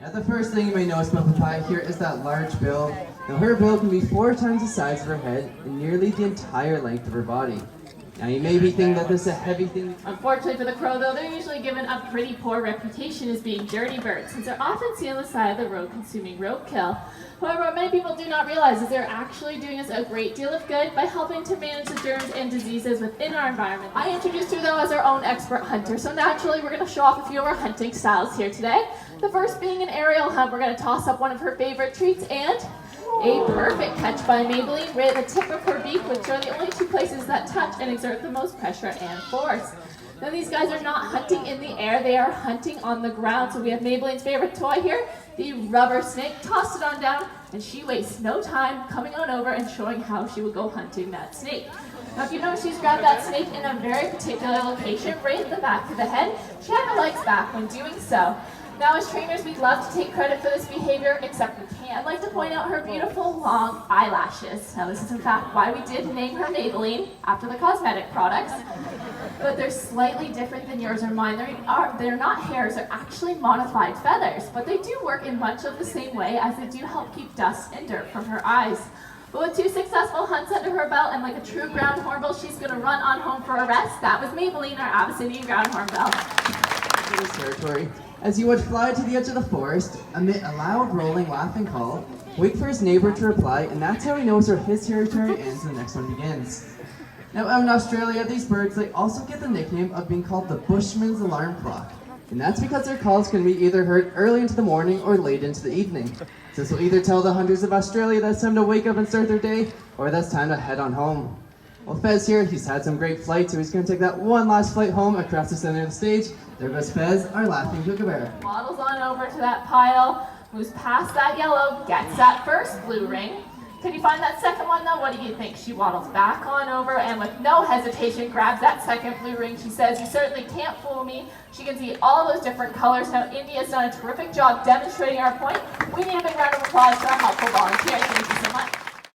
Now the first thing you may notice about papaya here is that large bill. Now her bill can be 4 times the size of her head and nearly the entire length of her body. Now you may be thinking that this is a heavy thing. Unfortunately for the crow, though, they're usually given a pretty poor reputation as being dirty birds, since they're often seen on the side of the road consuming roadkill. However, what many people do not realize is they're actually doing us a great deal of good by helping to manage the germs and diseases within our environment. I introduced her, though, as our own expert hunter, so naturally we're going to show off a few of our hunting styles here today. The first being an aerial hunt. We're going to toss up one of her favorite treats and a perfect catch by Maybelline right at the tip of her beak, which are the only 2 places that touch and exert the most pressure and force. Now these guys are not hunting in the air, they are hunting on the ground. So we have Maybelline's favorite toy here, the rubber snake. Toss it on down and she wastes no time coming on over and showing how she would go hunting that snake. Now if you notice, she's grabbed that snake in a very particular location, right at the back of the head. She had her legs back when doing so. Now as trainers, we'd love to take credit for this behavior, except we can't. I'd like to point out her beautiful long eyelashes. Now this is in fact why we did name her Maybelline, after the cosmetic products. But they're slightly different than yours or mine. They're not hairs, they're actually modified feathers. But they do work in much of the same way, as they do help keep dust and dirt from her eyes. But with 2 successful hunts under her belt and like a true ground hornbill, she's gonna run on home for a rest. That was Maybelline, our Abyssinian ground hornbill. This territory. As you would fly to the edge of the forest, emit a loud, rolling, laughing call, wait for his neighbor to reply, and that's how he knows where his territory ends and the next one begins. Now out in Australia, these birds, they also get the nickname of being called the Bushman's alarm clock. And that's because their calls can be either heard early into the morning or late into the evening. So this will either tell the hunters of Australia that it's time to wake up and start their day, or that's time to head on home. Well, Fez here, he's had some great flights, so he's going to take that one last flight home across the center of the stage. There goes Fez, our laughing kookaburra. Waddles on over to that pile, moves past that yellow, gets that first blue ring. Can you find that second one though? What do you think? She waddles back on over and with no hesitation grabs that second blue ring. She says, "You certainly can't fool me." She can see all those different colors. Now India's done a terrific job demonstrating our point. We need a big round of applause for our helpful volunteers. Thank you so much.